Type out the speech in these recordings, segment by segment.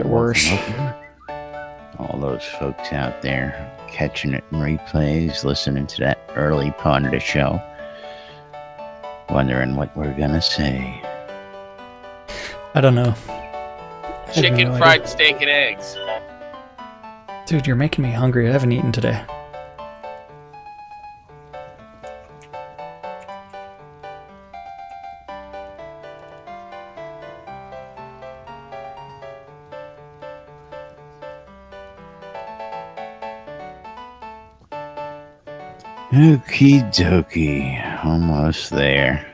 Worse. All those folks out there catching it in replays, listening to that early part of the show, wondering what we're gonna say. I don't know. Chicken, fried steak, and eggs. Dude, you're making me hungry. I haven't eaten today. Okie dokie, almost there.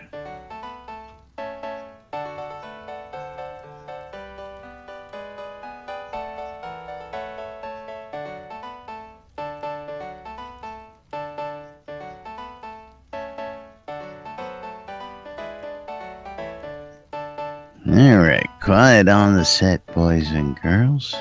All right, quiet on the set, boys and girls.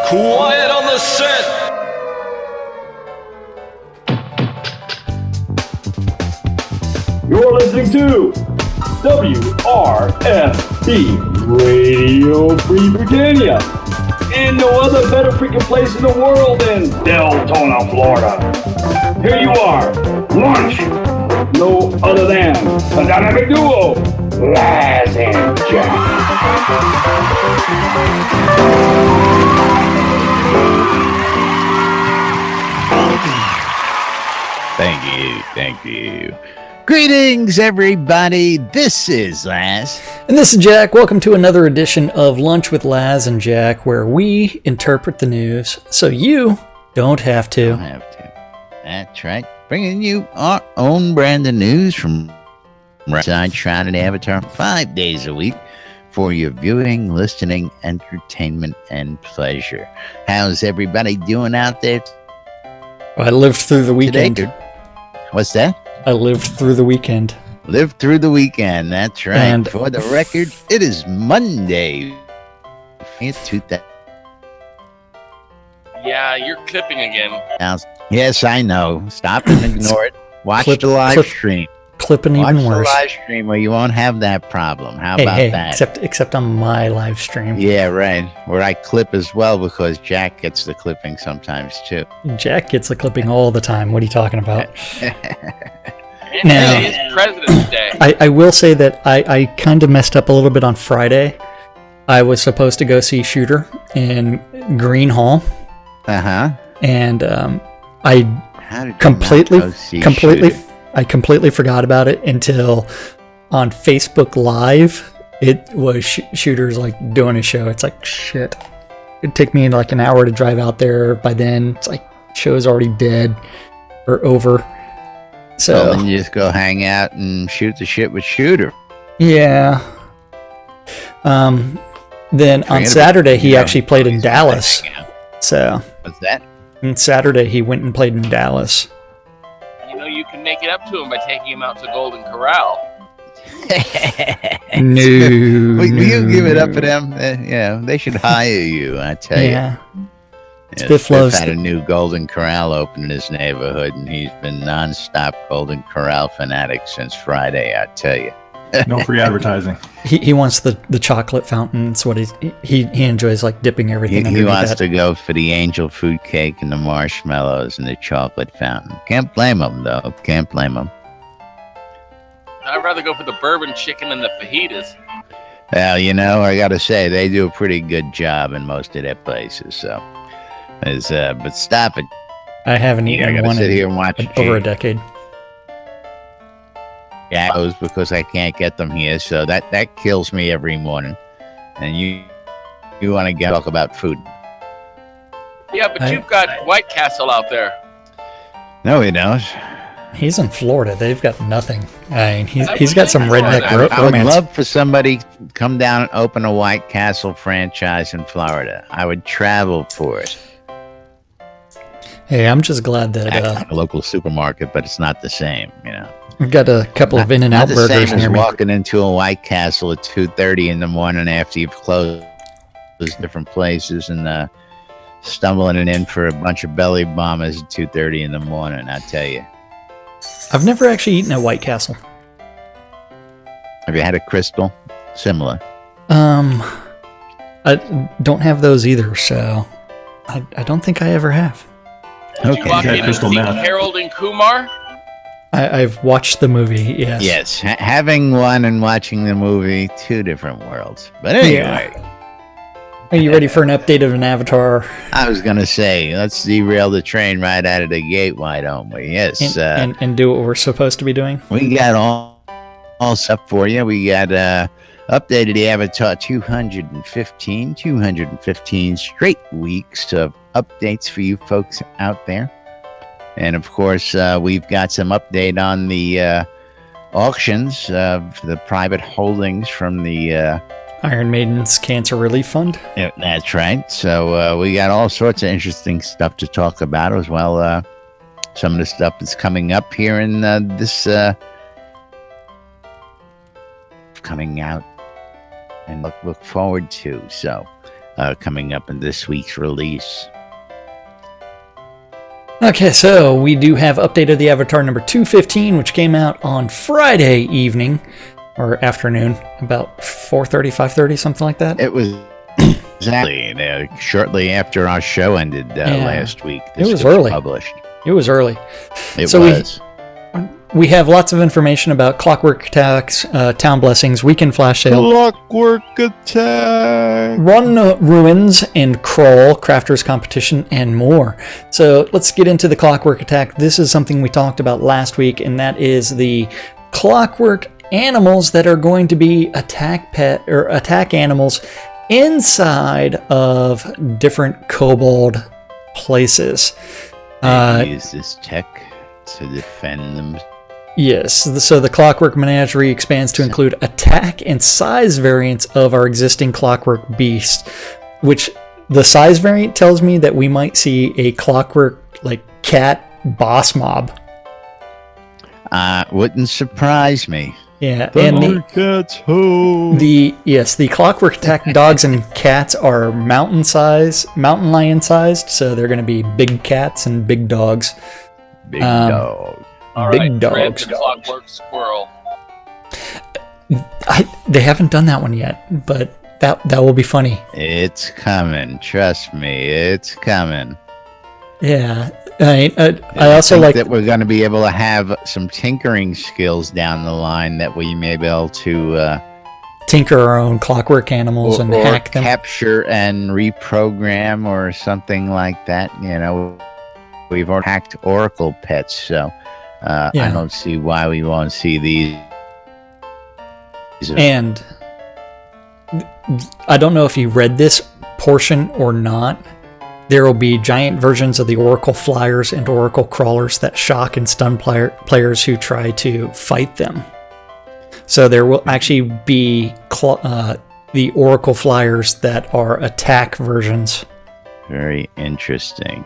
Quiet on the set! You're listening to WRFB Radio Free Virginia. And no other better freaking place in the world than Deltona, Florida. Here you are, Lunch. No other than the dynamic duo, Laz and Jack. Thank you. Greetings, everybody. This is Laz. And this is Jack. Welcome to another edition of Lunch with Laz and Jack, where we interpret the news so you don't have to. That's right. Bringing you our own brand of news from right side Shroud and Avatar 5 days a week for your viewing, listening, entertainment, and pleasure. How's everybody doing out there I lived through the weekend. today? What's that? I lived through the weekend. Lived through the weekend, that's right. And for the record, it is Monday. Yeah, you're clipping again. Yes, I know. Stop and ignore it. Watch the live stream. Clipping Watch even worse. the live stream or you won't have that problem. How about that? Except on my live stream. Yeah, right. Where I clip as well because Jack gets the clipping sometimes too. Jack gets the clipping all the time. What are you talking about? And today is President's Day. I will say that I kind of messed up a little bit on Friday. I was supposed to go see Shooter in Green Hall. And I completely forgot about it until on Facebook Live it was Shooter's like doing a show. It's like shit. It'd take me like an hour to drive out there. By then it's like show's already dead or over. So well, then you just go hang out and shoot the shit with Shooter. Yeah. Then on Saturday he actually played in Dallas. So what's that? On Saturday he went and played in Dallas. You know you can make it up to him by taking him out to Golden Corral. No. Will you give it up for them? They should hire you, I tell you. Yeah. Spiff had a new Golden Corral open in his neighborhood, and he's been non-stop Golden Corral fanatic since Friday, I tell you. No free advertising. He wants the chocolate fountain. It's what he enjoys, like dipping everything. He wants to go for the angel food cake and the marshmallows and the chocolate fountain. Can't blame him, though. Can't blame him. I'd rather go for the bourbon chicken and the fajitas. Well, I got to say, they do a pretty good job in most of their places, so... but stop it. I haven't eaten one sit here and watch over a decade. Yeah, it was because I can't get them here, so that kills me every morning. And you want to talk about food? Yeah, but you've got White Castle out there. No, he don't. He's in Florida. They've got nothing. I mean, he's got some redneck romance. I would love for somebody to come down and open a White Castle franchise in Florida. I would travel for it. Hey, I'm just glad that a local supermarket, but it's not the same, We've got a couple of In-N-Out Not the burgers same as near me. walking into a White Castle at 2:30 in the morning after you've closed different places and stumbling in for a bunch of belly bombers at 2:30 in the morning. I tell you. I've never actually eaten at White Castle. Have you had a Crystal? Similar. I don't have those either, so I don't think I ever have. Did you walk Yeah, in and Crystal see meth. Harold and Kumar? I've watched the movie, yes. Yes, having one and watching the movie, two different worlds. But anyway, Are you ready for an update of an Avatar I was gonna say, let's derail the train right out of the gate. Why don't we? Yes, and do what we're supposed to be doing? we got all stuff for you. We got updated the Avatar 215 straight weeks of updates for you folks out there. And of course, we've got some update on the auctions of the private holdings from the Iron Maiden's Cancer Relief Fund. yeah, that's right. So we got all sorts of interesting stuff to talk about as well. Some of the stuff that's coming up here in this coming out and look forward to. So coming up in this week's release. Okay, so we do have update of the Avatar number 215, which came out on Friday evening or afternoon, about 4:30, 5:30, something like that. It was exactly shortly after our show ended last week. It was early. Published. It was early. It So was. We have lots of information about Clockwork Attacks, Town Blessings, Weekend Flash Sale, Clockwork Attack. Run Ruins, and Crawl, Crafters Competition, and more. So let's get into the Clockwork Attack. This is something we talked about last week, and that is the clockwork animals that are going to be attack animals inside of different kobold places. They use this tech to defend them. Yes, so the Clockwork Menagerie expands to include attack and size variants of our existing Clockwork Beast, which the size variant tells me that we might see a Clockwork cat boss mob. Wouldn't surprise me. Yeah, and the Clockwork Attack dogs and cats are mountain lion sized, so they're going to be big cats and big dogs. Big dog. All Big right, dogs. Dread the Clockwork Squirrel. They haven't done that one yet, but that will be funny. It's coming. Trust me, it's coming. Yeah, I also think like that we're going to be able to have some tinkering skills down the line that we may be able to tinker our own clockwork animals and or hack them. capture and reprogram or something like that. You know, we've already hacked Oracle pets, so I don't see why we won't see these. And I don't know if you read this portion or not. There will be giant versions of the Oracle Flyers and Oracle Crawlers that shock and stun players who try to fight them. So there will actually be the Oracle Flyers that are attack versions. Very interesting.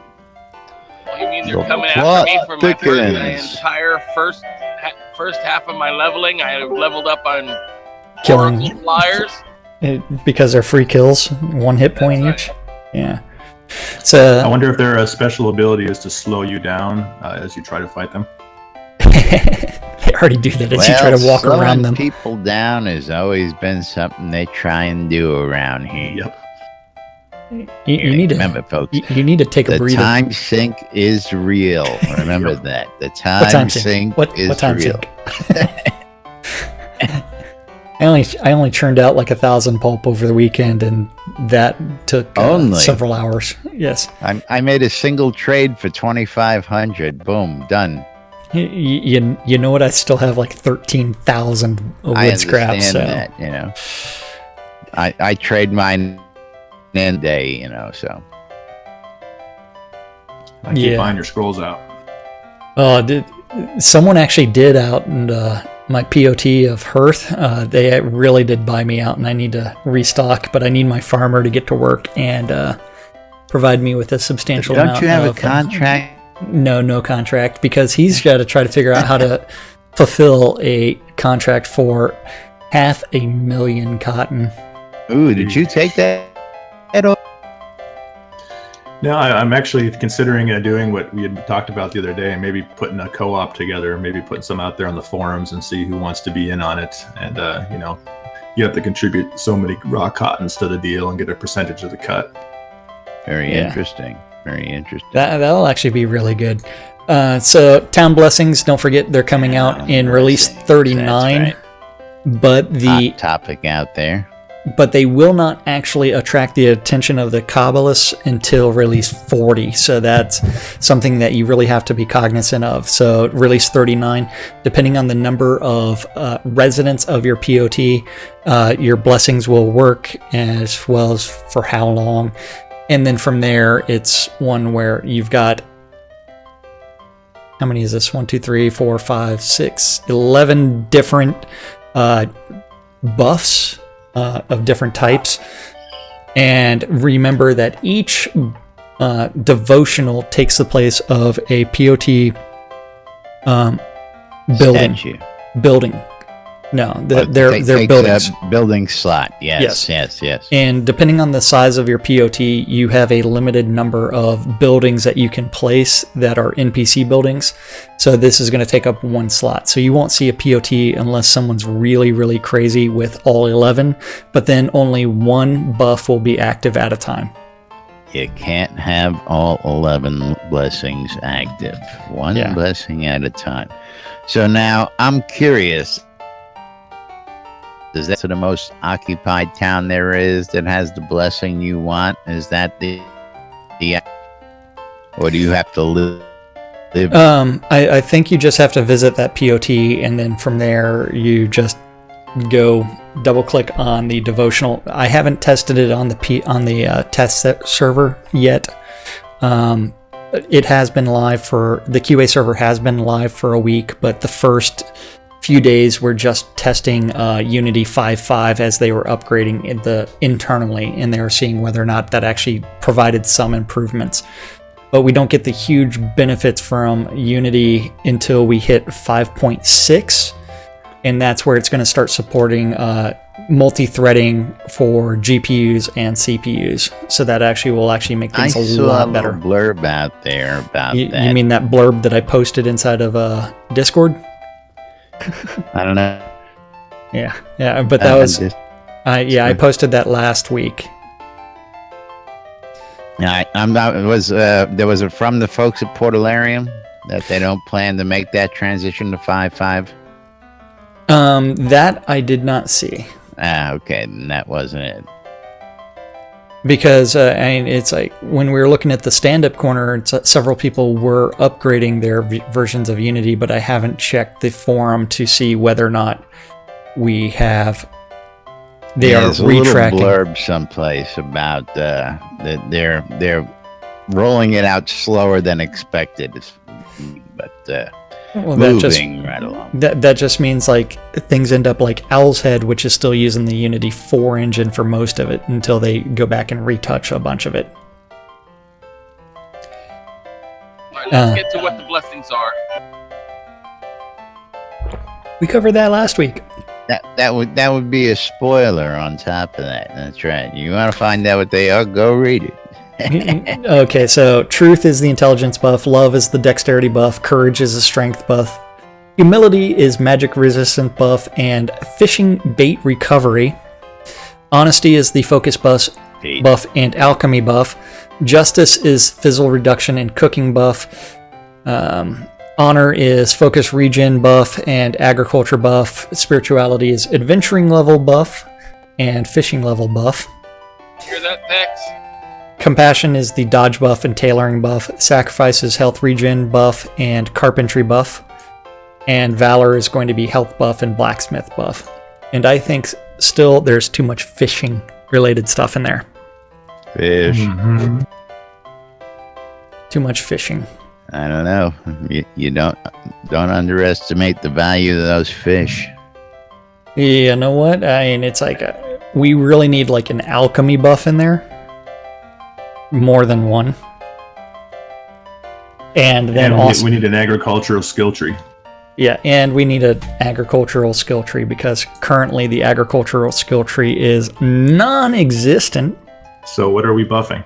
Well, you mean they're The coming plot after me for my thickens. entire first half of my leveling? I have leveled up on Killing Oracle Flyers. because they're free kills, 1 hit point That's each. Yeah. So I wonder if their special ability is to slow you down as you try to fight them. they already do that as you try to walk slowing around them. people down has always been something they try and do around here. Yep. You need to remember, folks. You need to take a The breather. time sink is real. Remember that. The What time sink is What time real. sink? I only churned out like 1,000 pulp over the weekend, and that took Only? several hours. Yes, I made a single trade for 2,500. Boom, done. you know what? I still have like 13,000 wood I scrap. understand So that. You know, I trade mine in a day. You know, so I keep buying your scrolls out. someone actually did out, and my POT of Hearth, they really did buy me out, and I need to restock. But I need my farmer to get to work and provide me with a substantial amount. Don't you have of, a contract? No contract, because he's got to try to figure out how to fulfill a contract for 500,000 cotton. Ooh, did you take that? No, I'm actually considering doing what we had talked about the other day, and maybe putting a co-op together, maybe putting some out there on the forums and see who wants to be in on it. And, you have to contribute so many raw cottons to the deal and get a percentage of the cut. Very interesting. Very interesting. That'll actually be really good. So Town Blessings, don't forget they're coming out in release 39. That's right. But Hot topic out there. But they will not actually attract the attention of the Kabbalists until release 40. So that's something that you really have to be cognizant of. So release 39, depending on the number of residents of your POT, your blessings will work, as well as for how long. And then from there, it's one where you've got, how many is this? 1, 2, 3, 4, 5, 6, 11 different buffs of different types. And remember that each devotional takes the place of a POT building. No, they're buildings. Building slot. Yes. And depending on the size of your POT, you have a limited number of buildings that you can place that are NPC buildings. So this is going to take up one slot. So you won't see a POT unless someone's really, really crazy with all 11. But then only one buff will be active at a time. You can't have all 11 blessings active. One blessing at a time. So now I'm curious. Is that the most occupied town there is that has the blessing you want? Is that the or do you have to live? I think you just have to visit that POT, and then from there you just go double click on the devotional. I haven't tested it on the test server yet. It has been live for the QA server has been live for a week, but the first few days we're just testing Unity 5.5 as they were upgrading internally, and they were seeing whether or not that actually provided some improvements. But we don't get the huge benefits from Unity until we hit 5.6, and that's where it's going to start supporting multi-threading for GPUs and CPUs. So that will actually make things a lot better. I saw a blurb out there about that. You mean that blurb that I posted inside of Discord? I don't know. Yeah, but that was I posted that last week. There was from the folks at Portalarium that they don't plan to make that transition to 5.5. That I did not see. Okay, then that wasn't it. Because it's like when we were looking at the stand-up corner, several people were upgrading their versions of Unity, but I haven't checked the forum to see whether or not we have. There's a little blurb someplace about that they're rolling it out slower than expected, but moving right along. That just means like things end up like Owl's Head, which is still using the Unity 4 engine for most of it until they go back and retouch a bunch of it. All right, let's get to what the blessings are. We covered that last week. That would be a spoiler on top of that. That's right. You want to find out what they are? Go read it. Okay, so truth is the intelligence buff, love is the dexterity buff, courage is a strength buff, humility is magic resistant buff, and fishing bait recovery. Honesty is the focus buff and alchemy buff. Justice is fizzle reduction and cooking buff. Honor is focus regen buff and agriculture buff. Spirituality is adventuring level buff and fishing level buff. Hear that, Tex? Compassion is the dodge buff and tailoring buff. Sacrifice is health regen buff and carpentry buff. And Valor is going to be health buff and blacksmith buff. And I think still there's too much fishing related stuff in there. Fish. Mm-hmm. Too much fishing. I don't know. You don't underestimate the value of those fish. You know what? I mean, it's like we really need like an alchemy buff in there. More than one. And then we need an agricultural skill tree. Yeah, and we need an agricultural skill tree because currently the agricultural skill tree is non-existent. So what are we buffing?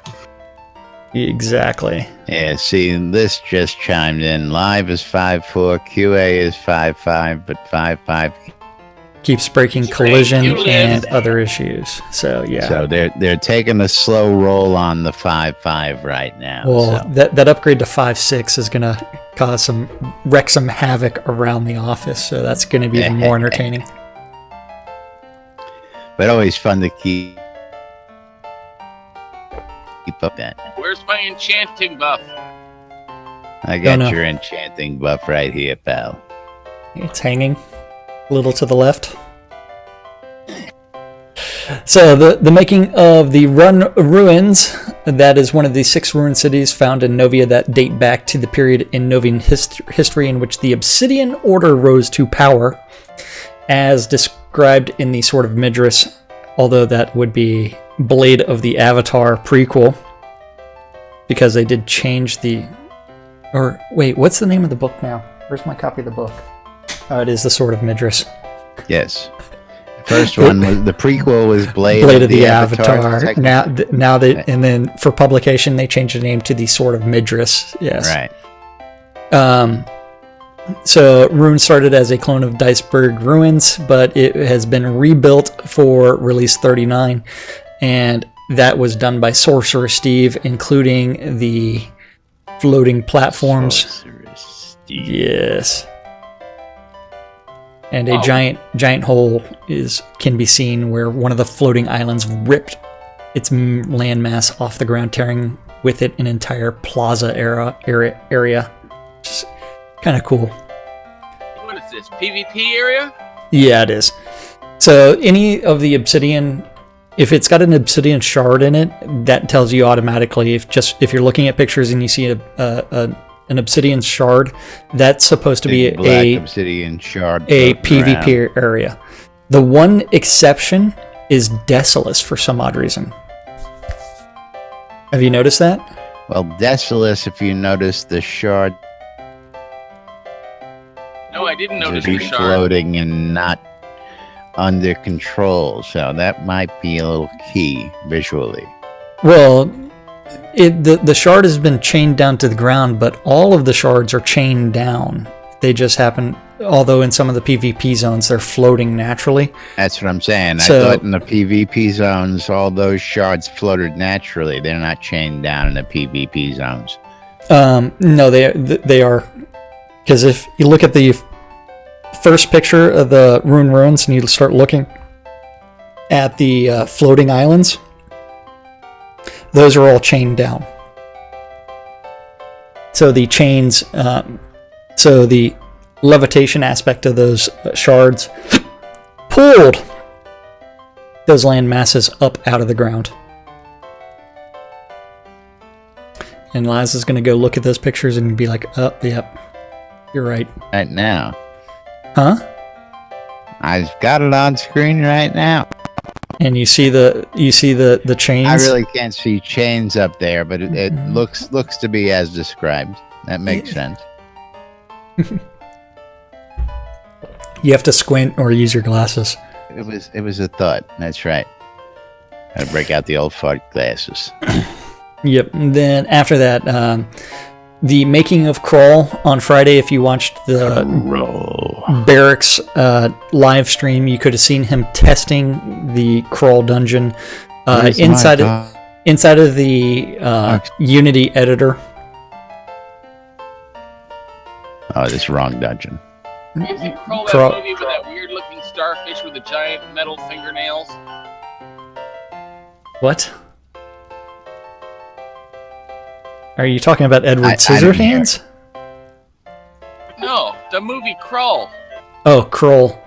Exactly. Yeah, see, this just chimed in. Live is 5-4, QA is 5-5, but 5-5. Keeps breaking collision and other issues. So yeah. So they're taking a slow roll on the 5-5 right now. Well, so. that upgrade to 5-6 is gonna wreck some havoc around the office. So that's gonna be even more entertaining. But always fun to keep up that. Where's my enchanting buff? I got your enchanting buff right here, pal. It's hanging a little to the left. So the making of the Run Ruins, that is one of the 6 ruined cities found in Novia that date back to the period in Novian history in which the Obsidian Order rose to power, as described in the Sword of Midras, although that would be Blade of the Avatar prequel, because they did change the... Or, wait, what's the name of the book now? Where's my copy of the book? Oh, it is the Sword of Midras. Yes. First one was the prequel was Blade of the Avatar. Now they right. And then for publication they changed the name to the Sword of Midras. Yes. Right. So Rune started as a clone of Diceberg Ruins, but it has been rebuilt for release 39, and that was done by Sorcerer Steve, including the floating platforms. Sorcerer Steve. Yes. And a giant hole can be seen where one of the floating islands ripped its landmass off the ground, tearing with it an entire plaza area. Which is kind of cool. What is this, PvP area? Yeah, it is. So any of the obsidian, if it's got an obsidian shard in it, that tells you automatically, if you're looking at pictures and you see an obsidian shard, that's supposed to be a obsidian shard, a PvP area. The one exception is Desolus for some odd reason. Have you noticed that? Well, Desolus, if you notice the shard, No, I didn't notice be the shard. floating and not under control, so that might be a little key visually. Well, the shard has been chained down to the ground, but all of the shards are chained down. They just happen, although in some of the PvP zones they're floating naturally. That's what I'm saying. So, I thought in the PvP zones, all those shards floated naturally. They're not chained down in the PvP zones. No, they are, because if you look at the first picture of the Rune Ruins and you start looking at the floating islands, those are all chained down. So the chains, so the levitation aspect of those shards pulled those land masses up out of the ground. And Laz is going to go look at those pictures and be like, oh, yep, you're right. Right now. Huh? I've got it on screen right now. And you see the chains? I really can't see chains up there, but it looks to be as described. That makes sense. You have to squint or use your glasses. It was a thought. That's right. Gotta break out the old fart glasses. Yep. And then after that, the making of Crawl on Friday, if you watched the Barracks live stream, you could have seen him testing the Crawl dungeon inside of the Unity editor. Oh, this wrong dungeon. Is it Crawl, that movie with that weird-looking starfish with the giant metal fingernails? What? Are you talking about Edward Scissorhands? No, the movie Crawl. Oh, Crawl.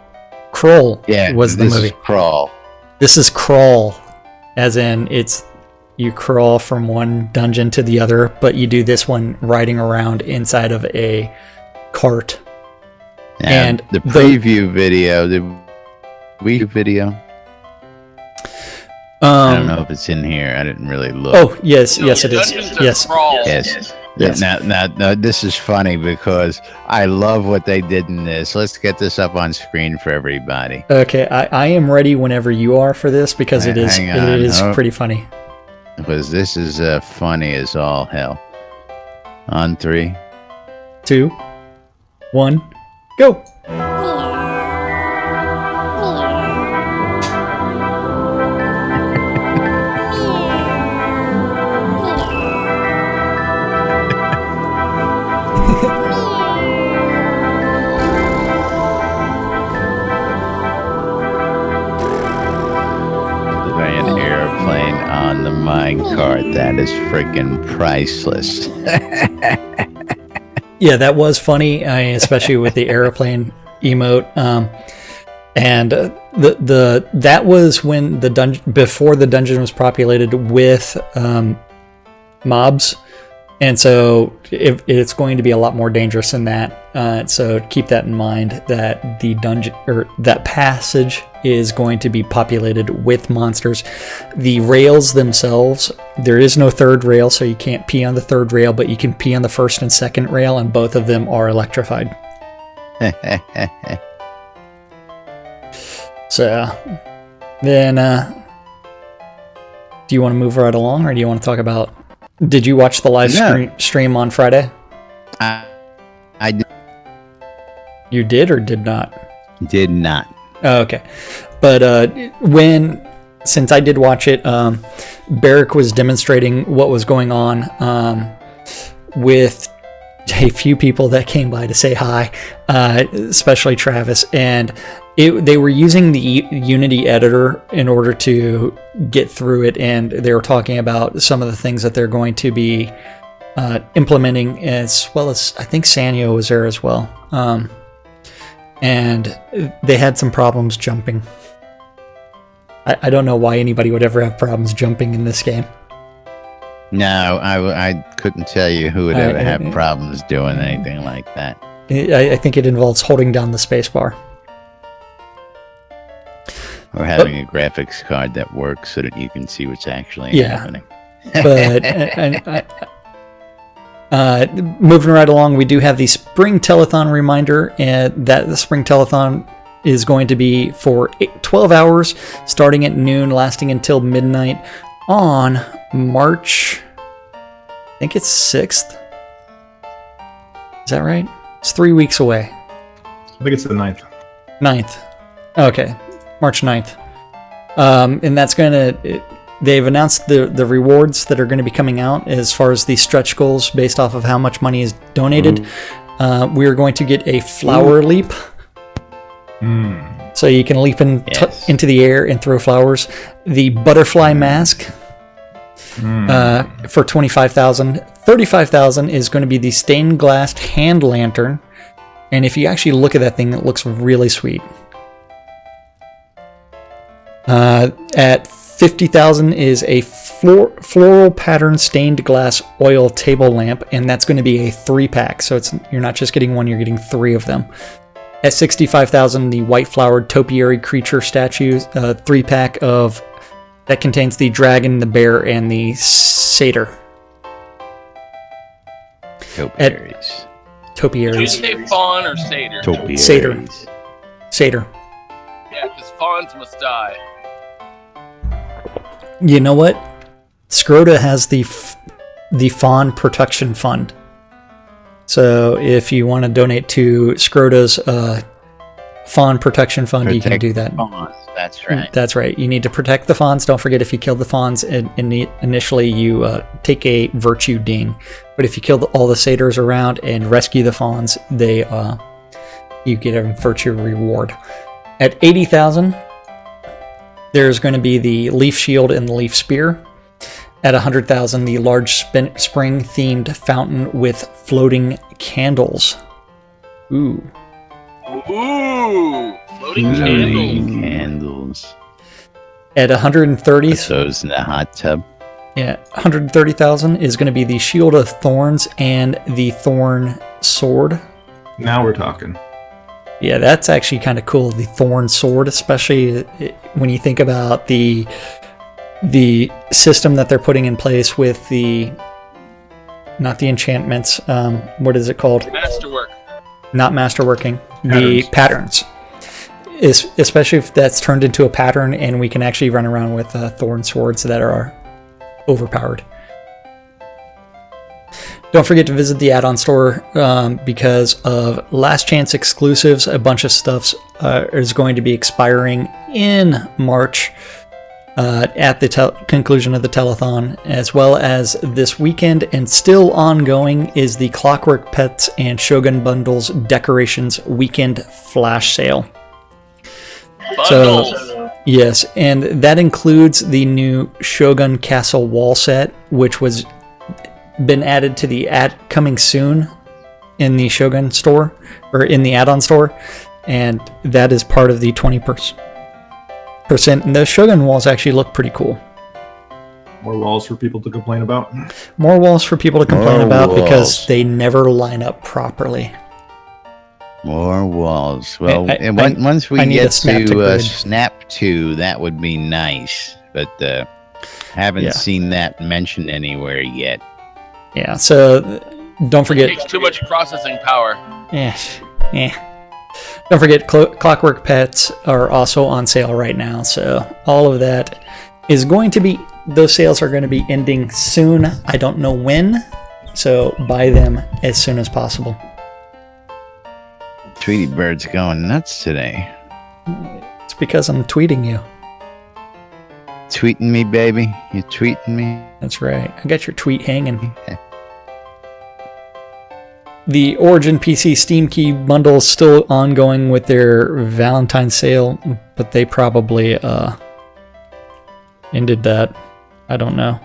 Crawl was the movie. This is Crawl. This is Crawl, as in you crawl from one dungeon to the other, but you do this one riding around inside of a cart. And the preview video, the Wii video. I don't know if it's in here. I didn't really look. Oh, yes, it is. Yes. Crawl. Yes. Yes. Now, this is funny because I love what they did in this. Let's get this up on screen for everybody. Okay, I am ready whenever you are for this because it is pretty funny. Because this is funny as all hell. On 3, 2, 1, go. An airplane on the minecart. That is freaking priceless. Yeah, that was funny, especially with the airplane emote. And that was when before the dungeon was populated with mobs, and so it's going to be a lot more dangerous than that. So keep that in mind, that the dungeon or that passage is going to be populated with monsters. The rails themselves, there is no third rail, so you can't pee on the third rail, but you can pee on the first and second rail, and both of them are electrified. So then, do you want to move right along, or do you want to talk about? Did you watch the live stream on Friday? I did. You did or did not? Did not. Oh, okay. But since I did watch it, Barrick was demonstrating what was going on with a few people that came by to say hi, especially Travis, and they were using the Unity editor in order to get through it, and they were talking about some of the things that they're going to be implementing, as well as I think Sanyo was there as well. And they had some problems jumping. I don't know why anybody would ever have problems jumping in this game. No, I couldn't tell you who would ever have problems doing anything like that. I think it involves holding down the spacebar. Or having a graphics card that works so that you can see what's actually happening. But moving right along, we do have the Spring Telethon reminder, and that the Spring Telethon is going to be for 12 hours, starting at noon, lasting until midnight on March, I think it's 6th. Is that right? It's 3 weeks away. I think it's the 9th. 9th. Okay, March 9th. And that's going to... They've announced the rewards that are going to be coming out as far as the stretch goals based off of how much money is donated. We are going to get a flower leap. So you can leap into the air and throw flowers. The butterfly mask for 25,000. 35,000 is going to be the stained glass hand lantern. And if you actually look at that thing, it looks really sweet. At 50,000 is a floral pattern stained glass oil table lamp, and that's going to be a 3-pack. So you're not just getting one, you're getting 3 of them. At 65,000, the white flowered topiary creature statues, 3-pack that contains the dragon, the bear, and the satyr. Topiaries. Did you say fawn or satyr? Topiaries. Satyr. Yeah, because fawns must die. You know what? Scrota has the Fawn Protection Fund. So if you want to donate to Scrota's Fawn Protection Fund, you can do that. Fawns. That's right. That's right. You need to protect the fawns. Don't forget, if you kill the fawns, initially you take a virtue ding. But if you kill all the satyrs around and rescue the fawns, you get a virtue reward. At 80,000... there's going to be the leaf shield and the leaf spear. At 100,000, the large spring-themed fountain with floating candles. Ooh. Ooh! Floating candles. At 130, put those in the hot tub. Yeah, 130,000 is going to be the Shield of Thorns and the Thorn Sword. Now we're talking. Yeah, that's actually kind of cool, the Thorn Sword, especially when you think about the system that they're putting in place with the not the enchantments. What is it called? Masterwork. Not masterworking. The patterns. Especially if that's turned into a pattern and we can actually run around with thorn swords that are overpowered. Don't forget to visit the add-on store because of last chance exclusives. A bunch of stuff is going to be expiring in March at the conclusion of the telethon, as well as this weekend, and still ongoing is the Clockwork Pets and Shogun Bundles Decorations Weekend Flash Sale. Bundles. So, yes, and that includes the new Shogun Castle wall set, which was been added to the coming soon in the Shogun store, or in the add-on store, and that is part of the 20%. And those Shogun walls actually look pretty cool. More walls for people to complain about. More walls for people to complain More about walls. because they never line up properly. More walls. Well, I- and I- once we I need a get snap to to grid. Snap 2, that would be nice. But haven't Yeah. seen that mentioned anywhere yet. Yeah, so don't It forget. takes too much processing power. Don't forget, Clockwork Pets are also on sale right now, so all of that is going to be, those sales are going to be ending soon. I don't know when, so buy them as soon as possible. Tweety Bird's going nuts today. It's because I'm tweeting you. Tweeting me, baby. You tweeting me? That's right. I got your tweet hanging. The Origin PC Steam Key bundle is still ongoing with their Valentine's sale, but they probably ended that. I don't know.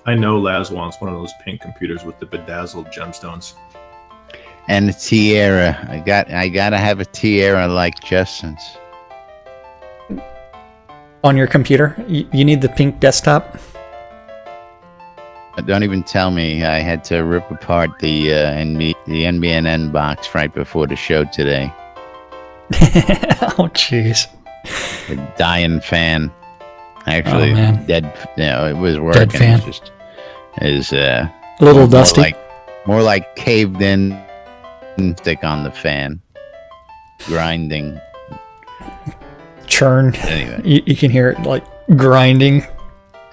I know Laz wants one of those pink computers with the bedazzled gemstones. And a tiara. I gotta have a tiara like Justin's. On your computer, you need the pink desktop. Don't even tell me. I had to rip apart the NBNN box right before the show today. Oh, jeez. A dying fan. Actually, Oh, man. dead. It was working. fan. It's just is A little dusty. More like caved in stick on the fan, grinding. Churn. Anyway, You can hear it like grinding.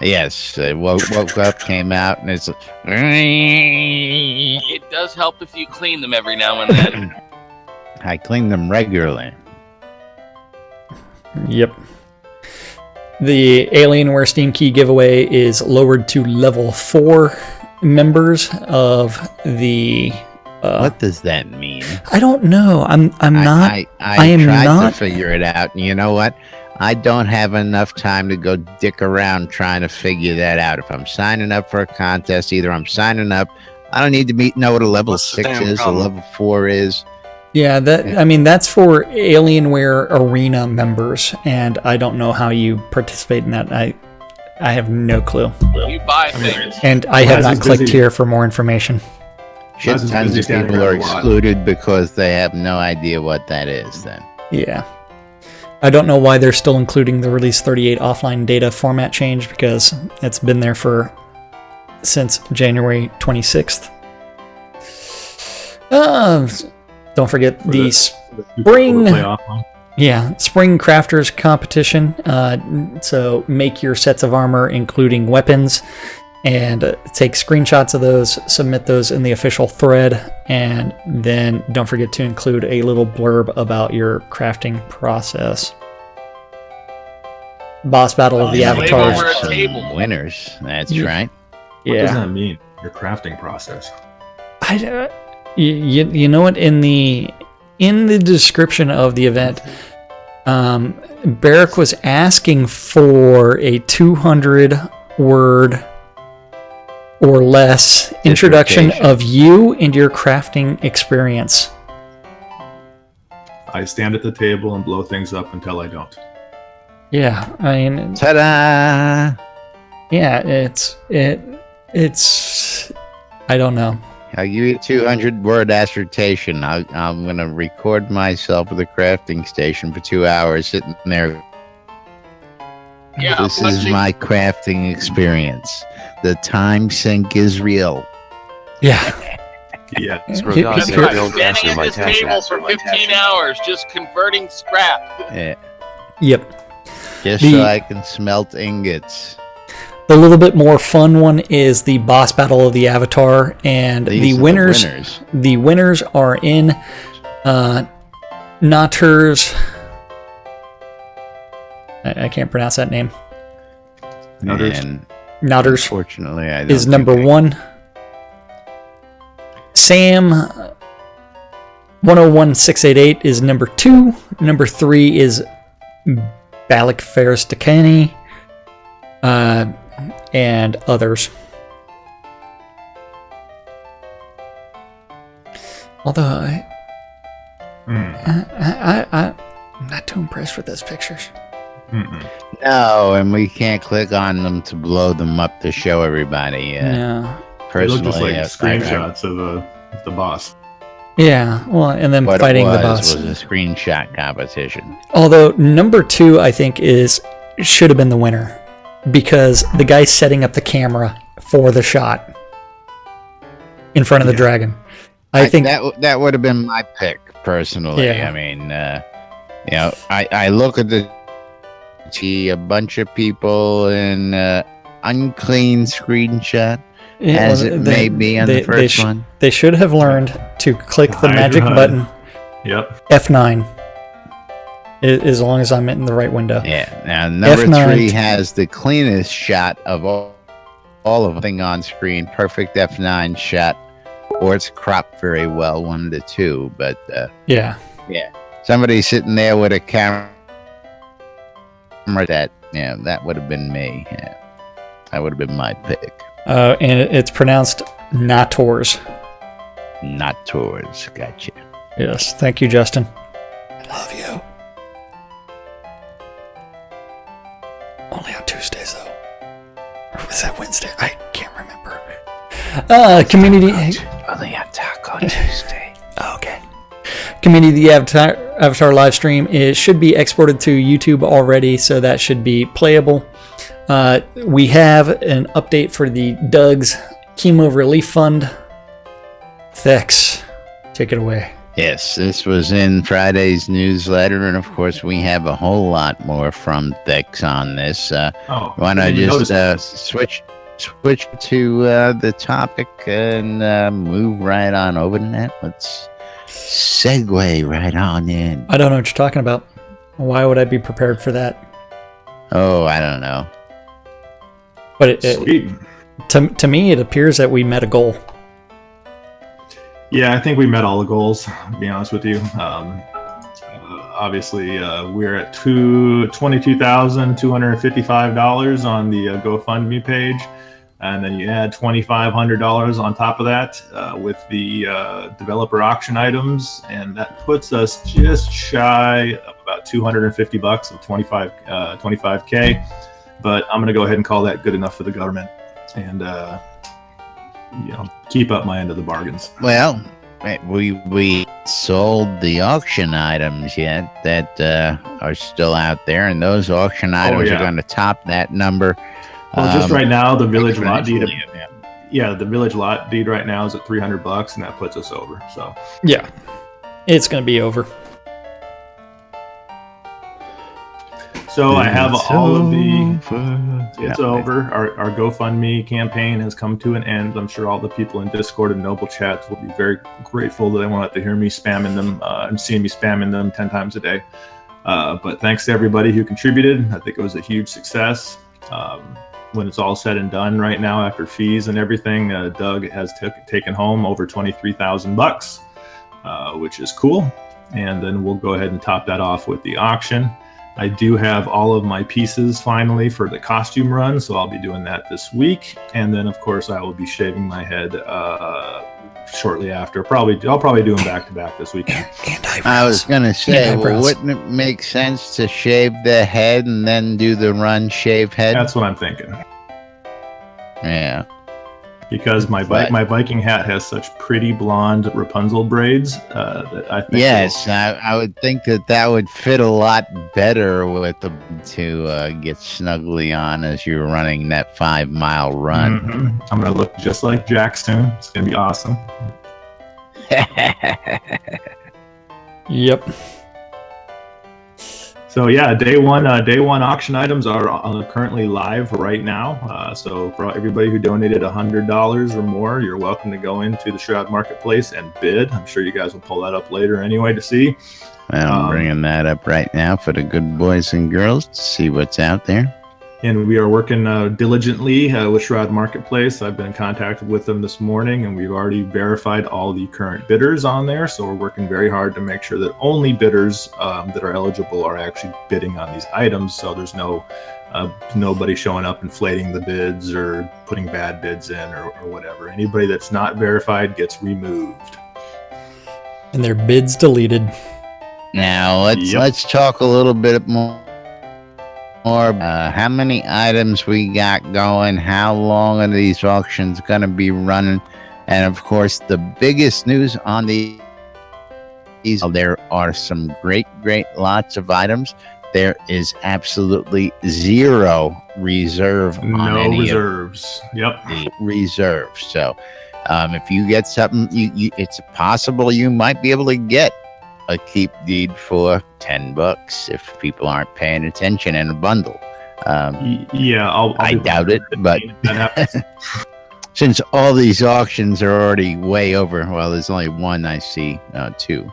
yes, I woke up, came out, and it's. It does help if you clean them every now and then. I clean them regularly. Yep. The Alienware Steam Key giveaway is lowered to level 4 members of the. What does that mean? I don't know. I'm not. I am tried not- to figure it out, and you know what? I don't have enough time to go dick around trying to figure that out. If I'm signing up for a contest, either I'm signing up. I don't need to know what a level What's the 6 damn is, a problem? level 4 is. Yeah, that's for Alienware Arena members, and I don't know how you participate in that. I have no clue, You buy things. and I have Laz not is clicked busy. here for more information. Shit, Laz is tons busy of standing people around are a lot. excluded because they have no idea what that is. Then Yeah. I don't know why they're still including the Release 38 offline data format change, because it's been there since January 26th. Don't forget For the the- spring. Play offline. Yeah, Spring Crafters competition. So make your sets of armor, including weapons, and take screenshots of those, submit those in the official thread, and then don't forget to include a little blurb about your crafting process. Boss Battle of the Slave Avatars. over a Some table. winners. That's Yeah. right. What does Yeah. that mean? Your crafting process. You know what? In the description of the event, Barrick was asking for a 200-word or less introduction Dissertation. of you and your crafting experience. I stand at the table and blow things up until I don't. Yeah, I mean, Ta-da! yeah, it's. I don't know. I'll give you a 200-word assertion. I'm going to record myself with a crafting station for 2 hours, sitting there Yeah, This is punching- my crafting experience. The time sink is real. Yeah. Yeah. It's He- Rogas he- and Right, Bill standing Casher, at my this tax table for 15 hours just converting scrap. Yeah. Yep. Just The- so I can smelt ingots. The little bit more fun one is the boss battle of the Avatar, and These the are winners. the winners. The winners are in Natters. I can't pronounce that name. Nutters. And Natters unfortunately, I don't is number think 1. Sam 101688 is number 2. Number 3 is Balak Ferris Dakani, and others. Although I'm not too impressed with those pictures. No, and we can't click on them to blow them up to show everybody. No. They look Personally, just like yes, screenshots of the boss. Yeah, well, and then what fighting it the boss. was a screenshot competition. Although number 2, I think, should have been the winner, because the guy setting up the camera for the shot in front of the dragon. I think that would have been my pick personally. Yeah. I mean, I look at see a bunch of people in unclean screenshot, as it may be on the first one. They should have learned to click the Hide magic HUD. button Yep. F9, as long as I'm in the right window. Yeah. Now number F9. 3 has the cleanest shot of all of everything on screen. Perfect F9 shot, or it's cropped very well, 1 to 2. But Yeah. somebody sitting there with a camera that would have been me. Yeah. That would have been my pick. And it's pronounced Nattors. Not towards. Gotcha. Yes. Thank you, Justin. I love you. Only on Tuesdays, though. Or was that Wednesday? I can't remember. Community. Only on Taco Tuesday. Okay. Community Avatar live stream. It should be exported to YouTube already, so that should be playable. We have an update for the Doug's Chemo Relief Fund. Thex, take it away. Yes, this was in Friday's newsletter, and of course, we have a whole lot more from Thix on this. Why don't I just switch to the topic and move right on over to that? Let's segue right on in. I don't know what you're talking about. Why would I be prepared for that? Oh, I don't know. But Sweet. to me, it appears that we met a goal. Yeah, I think we met all the goals, to be honest with you. Obviously, we're at $22,255 on the GoFundMe page. And then you add $2,500 on top of that with the developer auction items. And that puts us just shy of about $250 of 25K. But I'm going to go ahead and call that good enough for the government. And keep up my end of the bargains. Well, we sold the auction items yet that are still out there, and those auction items are going to top that number. Well, just right now, the village lot deed. exponentially. Yeah, the village lot deed right now is at $300, and that puts us over. So Yeah. It's going to be over. So I have all of the. It's Yeah. over. Our GoFundMe campaign has come to an end. I'm sure all the people in Discord and Noble chats will be very grateful that they won't have to hear me spamming them and seeing me spamming them 10 times a day. But thanks to everybody who contributed. I think it was a huge success. When it's all said and done right now, after fees and everything, Doug has taken home over $23,000, which is cool. And then we'll go ahead and top that off with the auction. I do have all of my pieces finally for the costume run, so I'll be doing that this week. And then, of course, I will be shaving my head shortly after. I'll probably do them back to back this weekend. And I was gonna say, And well, eyebrows. wouldn't it make sense to shave the head and then do the run shave head? That's what I'm thinking. Yeah. because my But- my Viking hat has such pretty blonde Rapunzel braids that I think Yes, I would think that would fit a lot better with the to get snugly on as you're running that 5-mile run. I'm gonna look just like Jack soon. It's gonna be awesome. Yep. So yeah, day one auction items are currently live right now. So for everybody who donated $100 or more, you're welcome to go into the Shroud Marketplace and bid. I'm sure you guys will pull that up later anyway to see. I'm bringing that up right now for the good boys and girls to see what's out there. And we are working diligently with Shroud Marketplace. I've been in contact with them this morning, and we've already verified all the current bidders on there. So we're working very hard to make sure that only bidders that are eligible are actually bidding on these items. So there's nobody showing up inflating the bids or putting bad bids in or whatever. Anybody that's not verified gets removed. And their bids deleted. Now let's talk a little bit more. How many items we got going? How long are these auctions going to be running? And of course, the biggest news on these, there are some great lots of items. There is absolutely zero reserve on No any reserves. Yep. of the reserves. So if you get something, it's possible you might be able to get a keep deed for $10 if people aren't paying attention in a bundle. Yeah, I doubt it, but that happens. since all these auctions are already way over, well, there's only one I see, two.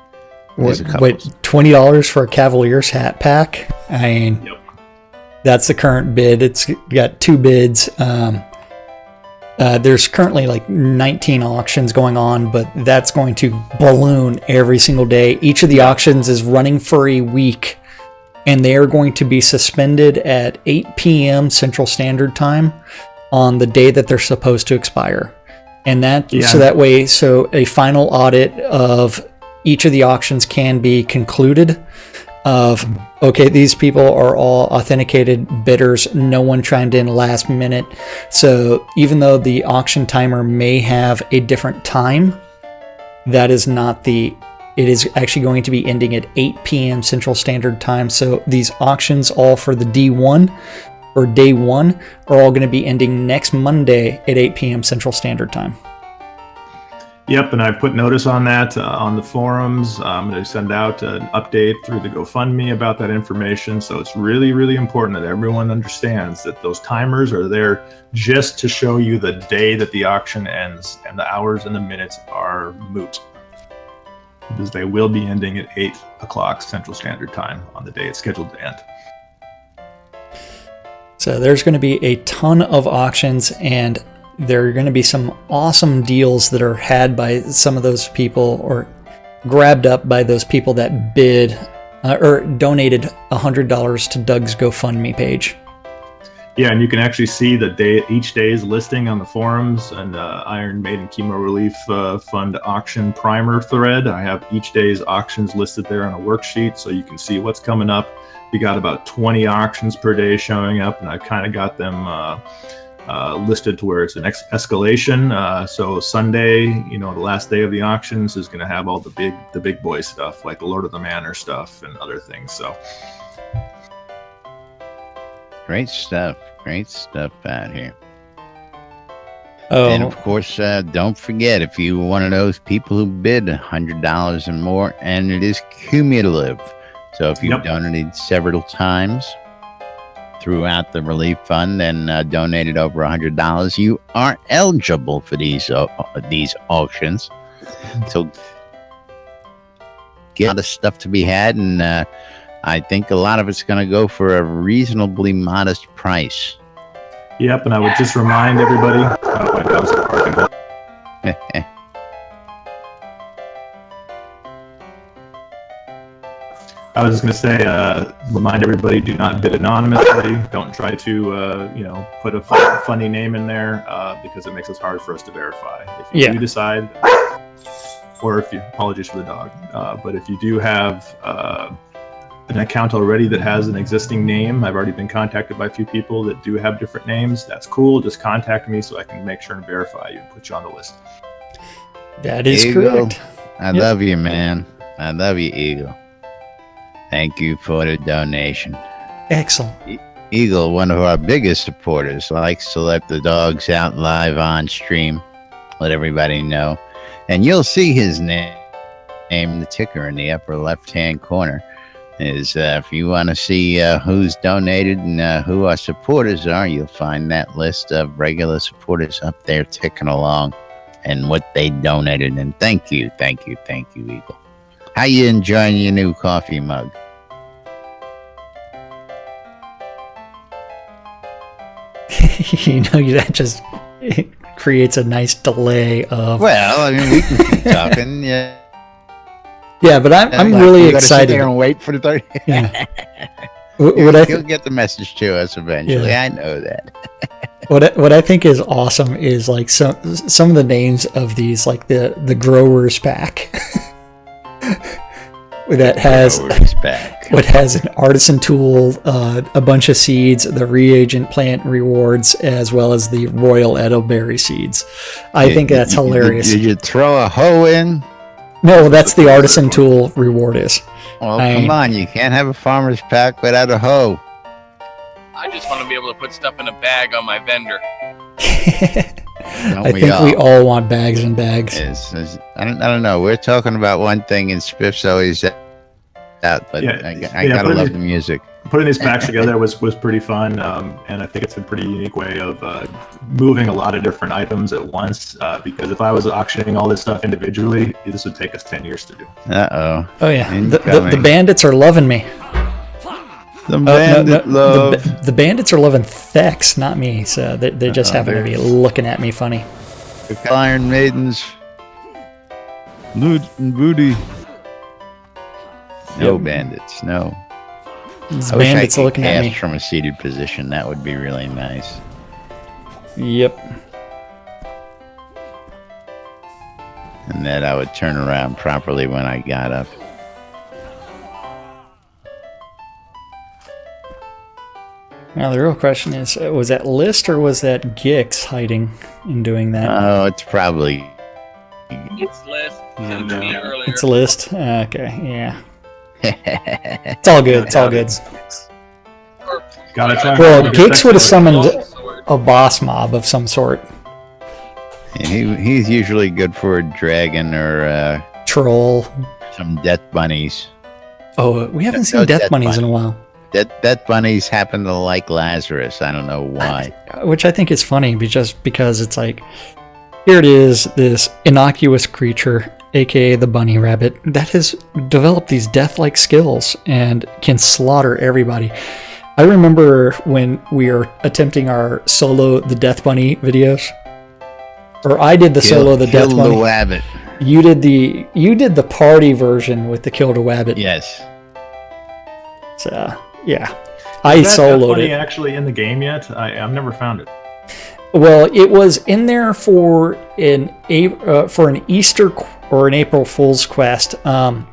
There's a couple. Wait, $20 for a Cavaliers hat pack? I mean, Yep. that's the current bid. It's got 2 bids. There's currently like 19 auctions going on, but that's going to balloon every single day. Each of the auctions is running for a week, and they are going to be suspended at 8 p.m. Central Standard Time on the day that they're supposed to expire. And so a final audit of each of the auctions can be concluded of, okay, these people are all authenticated bidders. No one chimed in last minute. So even though the auction timer may have a different time, that is not it is actually going to be ending at 8 p.m. Central Standard Time. So these auctions all for the D1 or day 1 are all going to be ending next Monday at 8 p.m. Central Standard Time. Yep, and I put notice on that on the forums. I'm going to send out an update through the GoFundMe about that information. So it's really, really important that everyone understands that those timers are there just to show you the day that the auction ends, and the hours and the minutes are moot, because they will be ending at 8 o'clock Central Standard Time on the day it's scheduled to end. So there's going to be a ton of auctions, and there are going to be some awesome deals that are had by some of those people, or grabbed up by those people that bid or donated $100 to Doug's GoFundMe page. Yeah, and you can actually see each day's listing on the forums and Iron Maiden Chemo Relief Fund auction primer thread. I have each day's auctions listed there on a worksheet, so you can see what's coming up. We got about 20 auctions per day showing up, and I kind of got them listed to where it's an escalation. So Sunday, the last day of the auctions is going to have all the big boy stuff, like the Lord of the Manor stuff and other things. So Great stuff out here. Oh, And of course, don't forget, if you're one of those people who bid $100 and more, and it is cumulative. So if you've donated several times throughout the relief fund and donated over $100, you are eligible for these auctions. So get a lot of stuff to be had, and I think a lot of it's going to go for a reasonably modest price. Yep, and I would just remind everybody. My dogs are barking. I was just going to say, remind everybody: do not bid anonymously. Don't try to, put a funny name in there because it makes it hard for us to verify. If you do decide, or if you apologies for the dog, but if you do have an account already that has an existing name. I've already been contacted by a few people that do have different names. That's cool. Just contact me so I can make sure and verify you and put you on the list. That is Eagle, correct. I love you, man. I love you, Eagle. Thank you for the donation. Excellent. Eagle, one of our biggest supporters, likes to let the dogs out live on stream, let everybody know. And you'll see his name, the ticker in the upper left-hand corner. Is if you want to see who's donated and who our supporters are, you'll find that list of regular supporters up there ticking along and what they donated. And thank you, Eagle. How you enjoying your new coffee mug? That just creates a nice delay of. Well, I mean, we can keep talking. Yeah. Yeah, but I'm really excited. Sit there and wait for the 30. Yeah. You'll get the message to us eventually. Yeah. I know that. What I think is awesome is like some of the names of these, like the growers pack that has what has an artisan tool, a bunch of seeds, the reagent plant rewards, as well as the royal elderberry seeds. I think that's hilarious. Did you throw a hoe in? No, that's the artisan tool reward is. Well, come on, you can't have a farmer's pack without a hoe. I just want to be able to put stuff in a bag on my vendor. I think we all want bags and bags. I don't know. We're talking about one thing, and Spiff's always out. But I gotta love the music. Putting these packs together was pretty fun, and I think it's a pretty unique way of moving a lot of different items at once. Because if I was auctioning all this stuff individually, this would take us 10 years to do. Uh-oh. Oh yeah, the bandits are loving me. The bandits are loving Thex, not me. So they just happen to be looking at me funny. Iron Maidens, loot and booty. No bandits, no. These I wish bandits I are could looking at me. cast from a seated position. That would be really nice. Yep. And that I would turn around properly when I got up. Now the real question is, was that List or was that Gix hiding in doing that? Oh, it's probably. It's list. Sent to me earlier. It's List? Okay, yeah. It's all good, it's all good. Gotta try. Well, Gix would have summoned a boss mob of some sort. He's usually good for a dragon or Troll. some death bunnies. Oh, we haven't seen Death Bunnies in a while. Death bunnies happen to like Lazarus. I don't know why. Which I think is funny, just because it's like, here it is, this innocuous creature, aka the bunny rabbit, that has developed these death-like skills and can slaughter everybody. I remember when we were attempting our solo the Death Bunny videos, or I did the solo the Death Bunny. Kill the rabbit. You did the party version with the Kill the Wabbit. Yes. So yeah, I Is that Death soloed Bunny it. actually in the game yet? I've never found it. Well, it was in there for an Easter or an April Fool's quest, and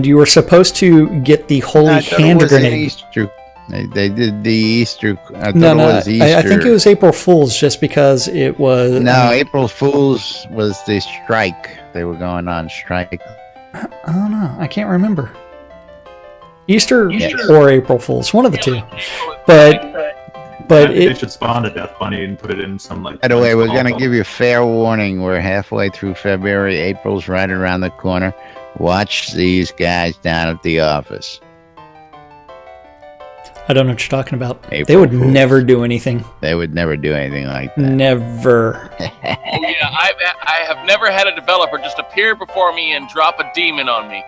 you were supposed to get the holy hand grenade. Easter. They did the Easter. I thought No, it was Easter. I think it was April Fool's, just because it was. No, April Fool's was the strike. They were going on strike. I don't know. I can't remember. Easter or April Fool's, one of the two. But They should spawn a Death Bunny and put it in some like. By the way, we're going to give you fair warning. We're halfway through February. April's right around the corner. Watch these guys down at the office. I don't know what you're talking about. April They would Fools. never do anything. They would never do anything like that. Never. Oh yeah, I have never had a developer just appear before me and drop a demon on me.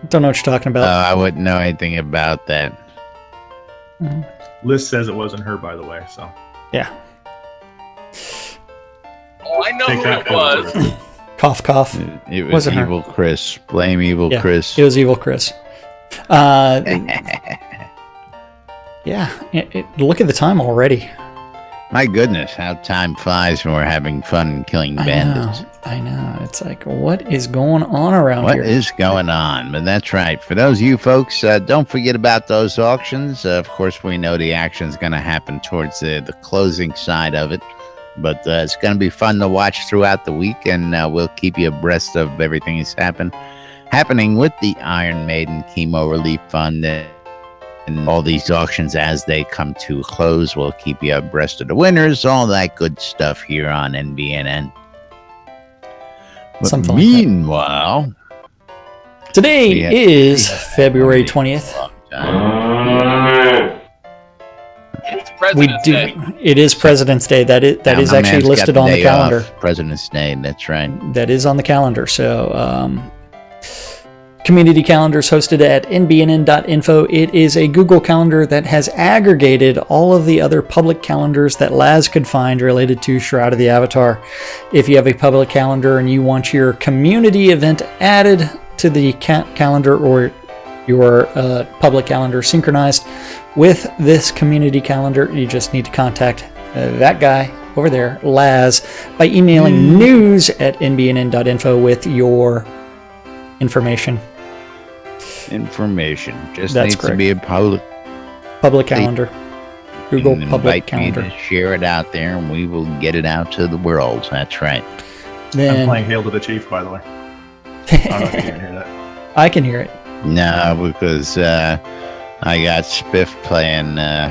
Don't know what you're talking about. I wouldn't know anything about that. Liz says it wasn't her, by the way. So Yeah. Oh, I know take who that it for was. what it's worth. Cough, cough. It was Wasn't her. Evil Chris. Blame Evil Yeah, Chris. It was Evil Chris. Yeah. Look at the time already. My goodness, how time flies when we're having fun and killing bandits. I know. I know. It's like, what is going on around What here? is going on? But that's right. For those of you folks, don't forget about those auctions. Of course, we know the action is going to happen towards the closing side of it. But it's going to be fun to watch throughout the week, and we'll keep you abreast of everything that's happening with the Iron Maiden Chemo Relief Fund and all these auctions as they come to a close. We'll keep you abreast of the winners, all that good stuff here on NBNN. But Something like that. meanwhile, Today is February 20th. It's President's Day. It is President's Day. That is my actually man's got listed the on the day calendar. off, President's Day, that's right. That is on the calendar. So, community calendars hosted at nbnn.info. It is a Google Calendar that has aggregated all of the other public calendars that Laz could find related to Shroud of the Avatar. If you have a public calendar and you want your community event added to the calendar, or your public calendar synchronized with this community calendar, you just need to contact that guy over there, Laz, by emailing news@nbnn.info with your information. Just That's needs to be a public calendar. Google and public invite me calendar. to share it out there, and we will get it out to the world. That's right. I'm Then playing Hail to the Chief, by the way. I don't know if you can hear that. I can hear it. No, because I got Spiff playing. I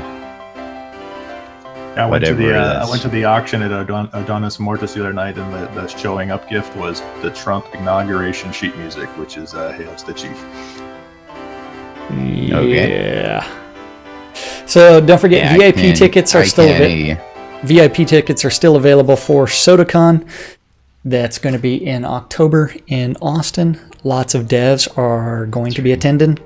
went to Whatever it I is. went to the auction at Adonis Mortis the other night, and the showing up gift was the Trump inauguration sheet music, which is Hail to the Chief. Okay. Yeah. So don't forget, Yeah, VIP tickets are still available. available. VIP tickets are still available for SodaCon. That's going to be in October in Austin. Lots of devs are going to be attending.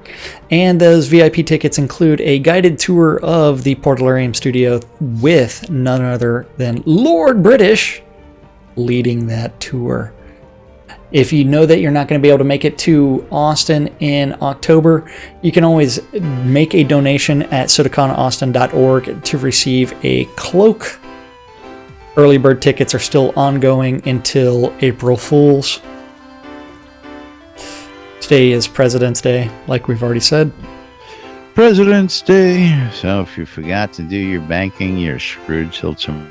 And those VIP tickets include a guided tour of the Portalarium studio with none other than Lord British leading that tour. If you know that you're not going to be able to make it to Austin in October, you can always make a donation at sodaconaustin.org to receive a cloak. Early bird tickets are still ongoing until April Fools. Today is President's Day, like we've already said. President's Day. So if you forgot to do your banking, you're screwed till tomorrow.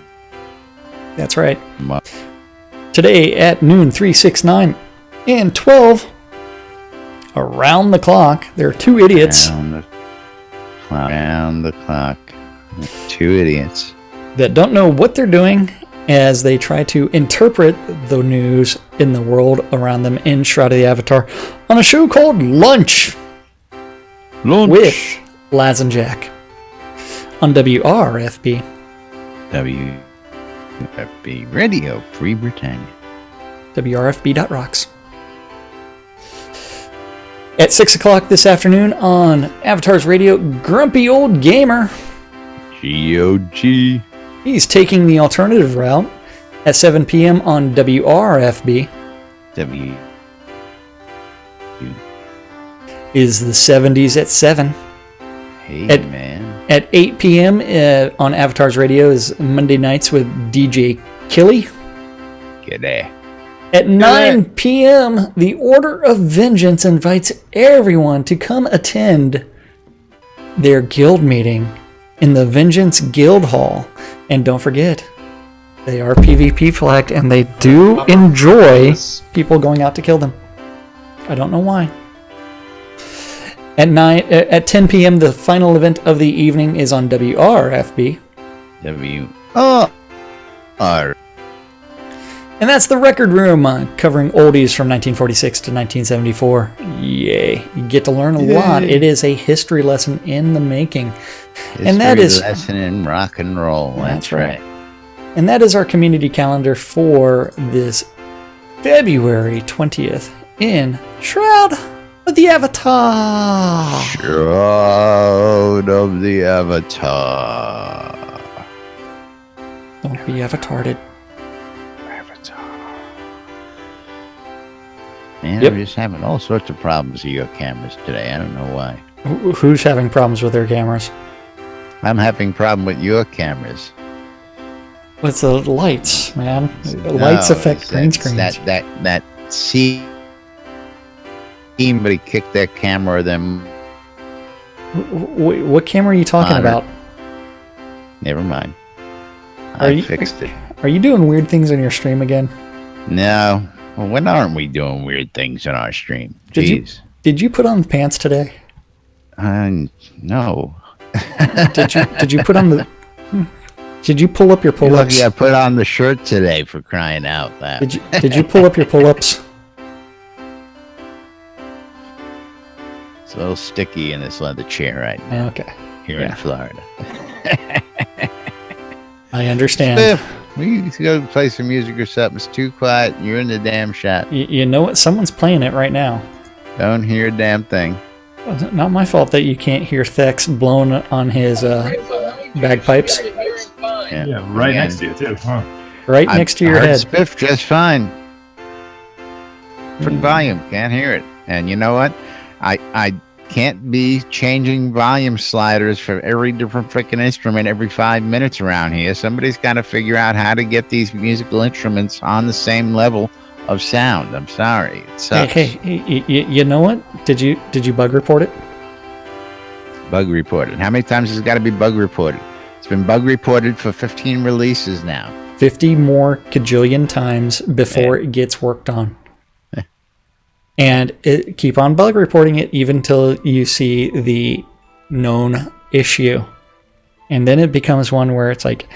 That's right. Today at noon, 3, 6, 9, and 12, around the clock, there are two idiots Around the clock. Two idiots. that don't know what they're doing as they try to interpret the news in the world around them in Shroud of the Avatar on a show called Lunch with Laz and Jack on WRFB. WFB Radio Free Britannia. WRFB.rocks. At 6 o'clock this afternoon on Avatar's Radio, Grumpy Old Gamer. GOG. He's taking the alternative route at 7 p.m. on WRFB. W. Is the 70s at 7. Hey, At- man. At 8 p.m. On Avatar's Radio is Monday Nights with DJ Killy. G'day. At 9 p.m., the Order of Vengeance invites everyone to come attend their guild meeting in the Vengeance Guild Hall. And don't forget, they are PvP flagged and they do enjoy people going out to kill them. I don't know why. At 10 p.m., the final event of the evening is on WRFB. W-O-R. And that's the Record Room, covering oldies from 1946 to 1974. Yay. You get to learn a lot. It is a history lesson in the making. And that is lesson in rock and roll. That's right. And that is our community calendar for this February 20th in Shroud of the Avatar. Shroud of the Avatar. Don't be avatarded. Man, Yep. I'm just having all sorts of problems with your cameras today. I don't know why. Who's having problems with their cameras? I'm having problem with your cameras. What's the lights, man? Lights affect green screens. That scene, but he kicked that camera. Then What camera are you talking about? never mind. I fixed it. Are you doing weird things on your stream again? No. Well, when aren't we doing weird things on our stream? Did you put on pants today? No. Did you put on the? Did you pull up your pull-ups? I put on the shirt today, for crying out loud. Did you pull up your pull-ups? It's a little sticky in this leather chair right now. Okay. Here in Florida. I understand. Biff, we need to go play some music or something. It's too quiet. You're in the damn shop. You know what? Someone's playing it right now. Don't hear a damn thing. Well, it's not my fault that you can't hear Thex blowing on his bagpipes. Yeah, right next to you too. Huh? Right next to your head. Spiff just fine. For volume, can't hear it. And you know what? I can't be changing volume sliders for every different freaking instrument every 5 minutes around here. Somebody's got to figure out how to get these musical instruments on the same level of sound. I'm sorry, it sucks. Hey, you know what? Did you bug report it? Bug reported. How many times has it got to be bug reported? It's been bug reported for 15 releases now. 50 more cajillion times before it gets worked on. And keep on bug reporting it even till you see the known issue. And then it becomes one where it's like,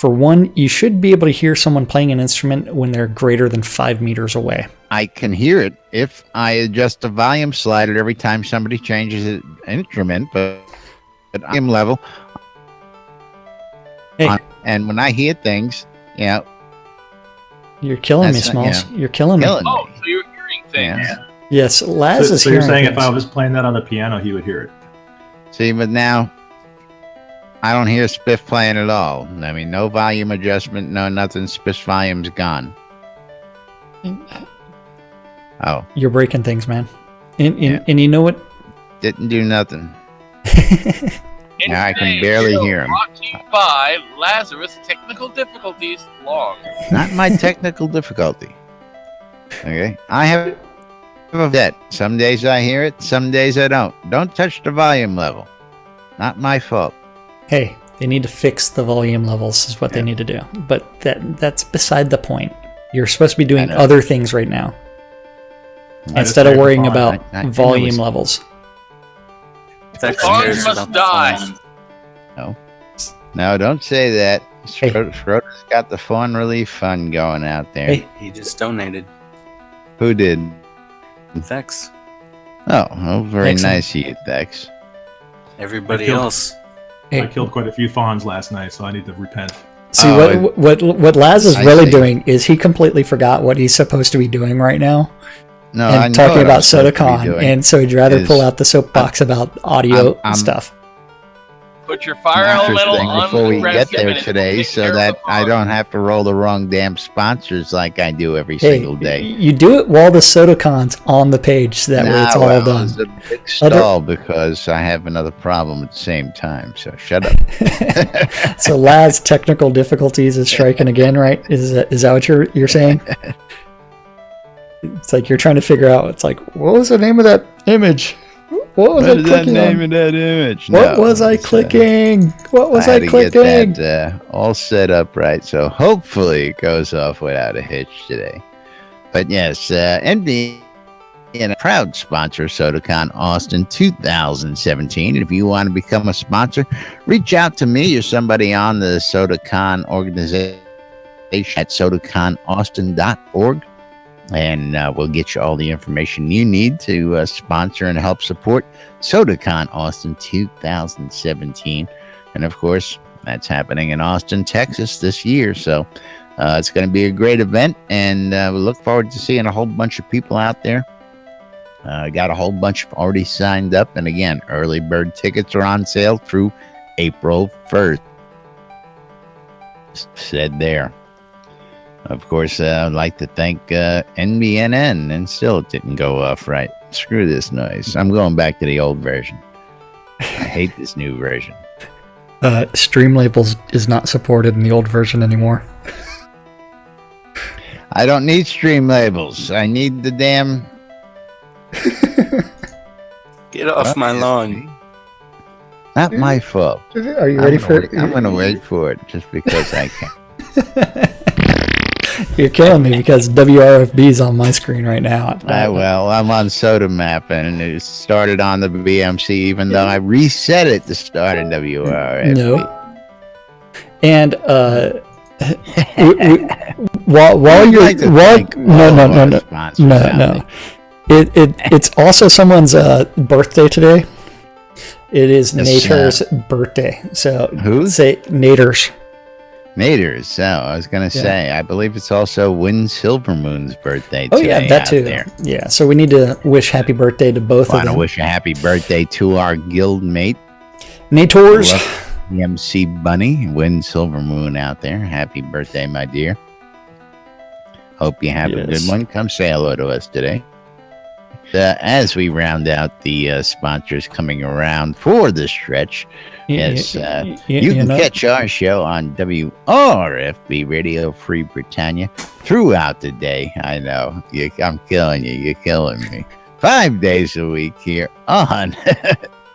for one, you should be able to hear someone playing an instrument when they're greater than 5 meters away. I can hear it if I adjust the volume slider every time somebody changes an instrument, but at volume level. Hey. And when I hear things, You're killing me, Smalls. You're killing me. Oh, so you're hearing things. Yeah. Yes, Laz is So you're hearing saying things. if I was playing that on the piano, he would hear it. See, but now I don't hear Spiff playing at all. I mean, no volume adjustment, no nothing. Spiff's volume's gone. Oh. You're breaking things, man. And you know what? Didn't do nothing. Now I can barely hear him. Brought to you by Lazarus Technical Difficulties Long. Not my technical difficulty. Okay? I have a vet. Some days I hear it, some days I don't. Don't touch the volume level. Not my fault. Hey, they need to fix the volume levels is what they need to do. But that's beside the point. You're supposed to be doing other things right now. Instead of worrying about volume levels. Songs must die. No, don't say that. Schroeder's got the Fawn Relief Fund going out there. Hey. He just donated. Who did? Thex. Oh, very Excellent. nice of you, Thex. Everybody I killed- else. Hey. I killed quite a few fawns last night, so I need to repent. See, what Laz is really doing is he completely forgot what he's supposed to be doing right now. No, I And know talking what about I'm supposed to be SodaCon. doing And so he'd rather is- pull out the soapbox about audio I'm- stuff. Put your fire elemental Interesting on before the we get aggressive there and it will today, take so care of that the I farm. don't have to roll the wrong damn sponsors like I do every Hey, single day. you do it while the SodaCon's on the page, so that way it's all done. It's a big stall because I have another problem at the same time. So shut up. So Laz, technical difficulties is striking again, right? Is that what you're saying? It's like you're trying to figure out. It's like, what was the name of that image? What was What I is that clicking name on? of that image? What No, was I it's, clicking? What was I I had to clicking? get that all set up right. So hopefully it goes off without a hitch today. But yes, NB and a proud sponsor of SodaCon Austin 2017. If you want to become a sponsor, reach out to me or somebody on the SodaCon organization at sodaconaustin.org. And we'll get you all the information you need to sponsor and help support SodaCon Austin 2017. And of course, that's happening in Austin, Texas this year. So it's going to be a great event. And we look forward to seeing a whole bunch of people out there. Got a whole bunch already signed up. And again, early bird tickets are on sale through April 1st. Said there. Of course, I'd like to thank NBNN, and still it didn't go off right. Screw this noise. I'm going back to the old version. I hate this new version. Stream labels is not supported in the old version anymore. I don't need stream labels. I need the damn. Get off my lawn. Not my fault. Are you ready for it? I'm gonna wait for it just because I can. You're killing me because WRFB is on my screen right now. Well, I'm on Soda Map and it started on the BMC, even though I reset it to start in WRFB. No. And while you're no. It's also someone's birthday today. It is Nader's birthday. So who's? Say Nader's. Nader's. So I was gonna say, I believe it's also Win Silvermoon's birthday today. Oh yeah, that too. There. Yeah. So we need to wish happy birthday to both of them. Want to wish a happy birthday to our guild mate, Nators. The MC Bunny, Win Silvermoon out there. Happy birthday, my dear. Hope you have a good one. Come say hello to us today. As we round out the sponsors coming around for the stretch, you can catch our show on WRFB Radio Free Britannia throughout the day. I know, I'm killing you. You're killing me. 5 days a week here on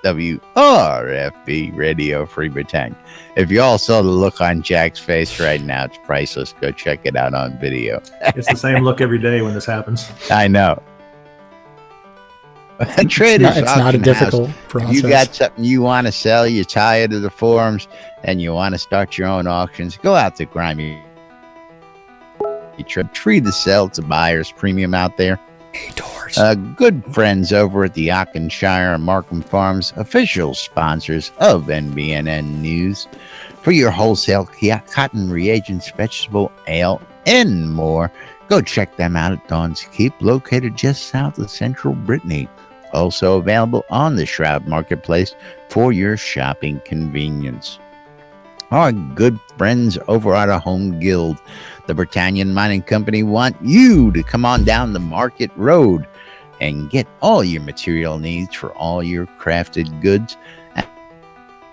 WRFB Radio Free Britannia. If you all saw the look on Jack's face right now, it's priceless. Go check it out on video. It's the same look every day when this happens. I know. It's not a difficult process. You got something you want to sell, you're tired of the forums, and you want to start your own auctions, go out to Grimy. Tree to sell to buyers premium out there. Good friends over at the Auchenshire and Markham Farms, official sponsors of NBNN News, for your wholesale cotton reagents, vegetable, ale, and more. Go check them out at Dawn's Keep, located just south of central Brittany. Also available on the Shroud Marketplace for your shopping convenience. Our good friends over at our home guild, the Britannian Mining Company, want you to come on down the Market Road and get all your material needs for all your crafted goods,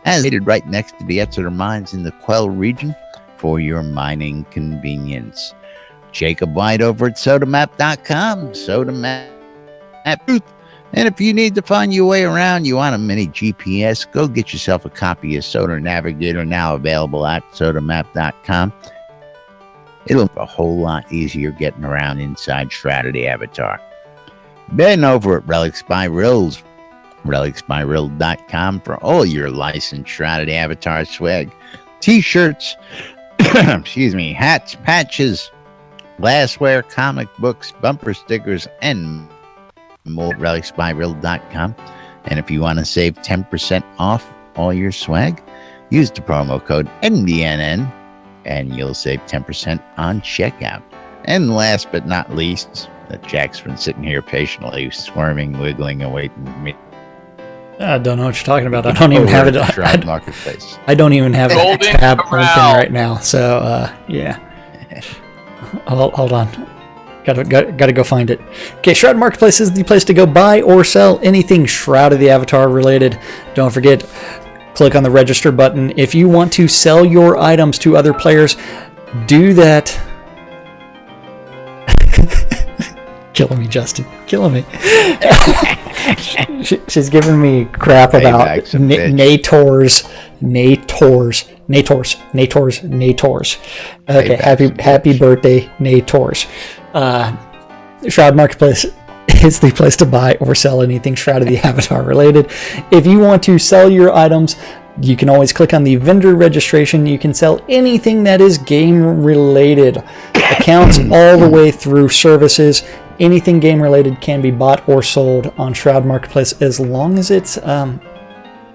as located right next to the Exeter Mines in the Quell region for your mining convenience. Jacob White over at sodamap.com, sodamap booth. And if you need to find your way around, you want a mini GPS, go get yourself a copy of Soda Navigator, now available at sodamap.com. It'll be a whole lot easier getting around inside Shroud of the Avatar. Ben over at Relics by Rills, relicsbyrill.com for all your licensed Shroud of the Avatar swag. T-shirts, hats, patches, glassware, comic books, bumper stickers, and more. relicsbyrill.com. And if you want to save 10% off all your swag, use the promo code NBNN and you'll save 10% on checkout. And last but not least, Jack's been sitting here patiently squirming, wiggling, and waiting for me. I don't know what you're talking about. I don't even have it. Marketplace. I don't even have a tab open right now. So yeah. Hold on. Gotta go find it. Okay, Shroud Marketplace is the place to go buy or sell anything Shroud of the Avatar related. Don't forget, click on the register button. If you want to sell your items to other players, do that. Killing me, Justin. Killing me. She's giving me crap about Nators. Okay, happy birthday, Nators. Shroud Marketplace is the place to buy or sell anything Shroud of the Avatar related. If you want to sell your items, you can always click on the vendor registration. You can sell anything that is game related. Accounts all the way through services. Anything game related can be bought or sold on Shroud Marketplace as long as it's not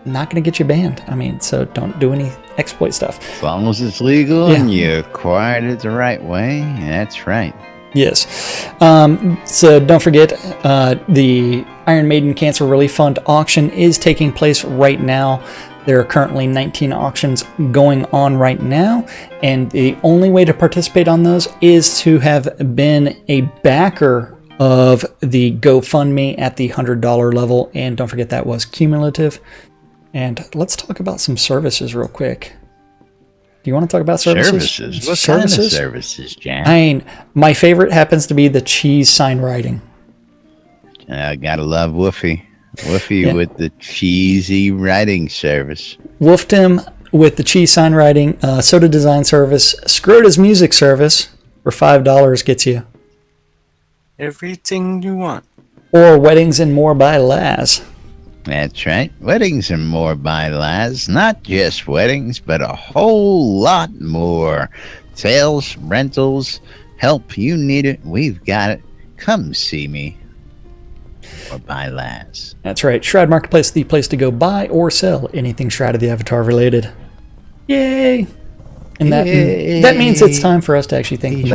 going to get you banned. I mean, so don't do any exploit stuff. As long as it's legal and you acquired it the right way, that's right. Yes. So don't forget, the Iron Maiden Cancer Relief Fund auction is taking place right now. There are currently 19 auctions going on right now, and the only way to participate on those is to have been a backer of the GoFundMe at the $100 level, and don't forget that was cumulative. And let's talk about some services real quick. Do you want to talk about services? What kind of services, Jack? I mean, my favorite happens to be the cheese sign writing. I gotta love Woofy. Woofy with the cheesy writing service. Woofed him with the cheese sign writing, soda design service, Scrota's music service, for $5 gets you. Everything you want. Or Weddings and More by Laz. That's right. Weddings and More by Laz. Not just weddings, but a whole lot more. Sales, rentals, help. You need it. We've got it. Come see me. Or by Laz. That's right. Shroud Marketplace, the place to go buy or sell anything Shroud of the Avatar related. Yay! And that means it's time for us to actually thank the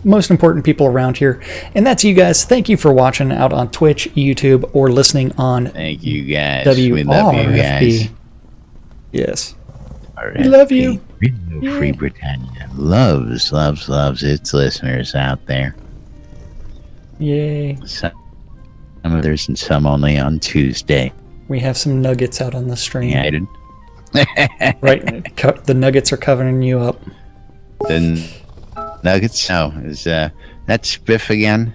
most important people around here. And that's you guys. Thank you for watching out on Twitch, YouTube, or listening on Thank you guys. WRFB. We love you guys. Yes. We love you. Radio Free Britannia loves its listeners out there. Yay. Some others and some only on Tuesday. We have some nuggets out on the stream. Yeah, I did. Right, the nuggets are covering you up. The nuggets? No, is that Spiff again?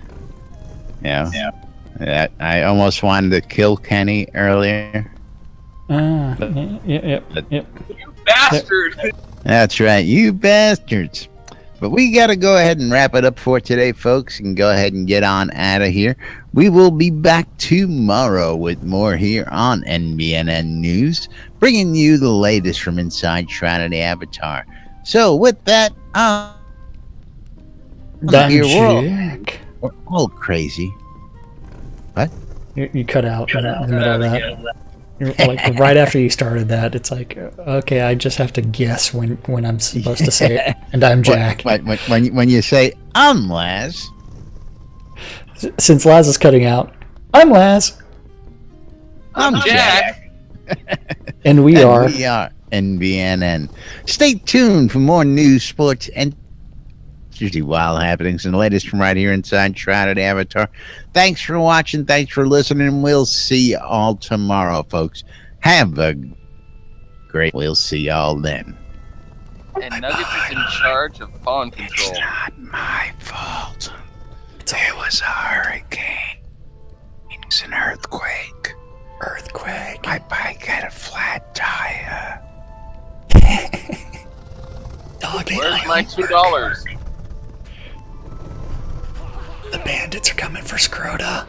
Yeah. I almost wanted to kill Kenny earlier. Yep. You bastard! That's right, you bastards. But we got to go ahead and wrap it up for today, folks, and go ahead and get on out of here. We will be back tomorrow with more here on NBNN News, bringing you the latest from inside Shroud of the Avatar. So with that, Jack. we're all crazy. What? You cut out in the middle of that. Like right after you started that, it's like, okay, I just have to guess when I'm supposed to say it. And I'm Jack. When you say, I'm Laz. Since Laz is cutting out, I'm Laz. I'm Jack. And we are NBNN. Stay tuned for more news, sports, and usually wild happenings and the latest from right here inside Shroud of the Avatar. Thanks for watching. Thanks for listening. We'll see you all tomorrow, folks. Have a great. We'll see y'all then. And Nuggets is in charge of fawn control. It's not my fault. There was a hurricane. It's an earthquake. My bike had a flat tire. Where's my $2? The bandits are coming for Scrota.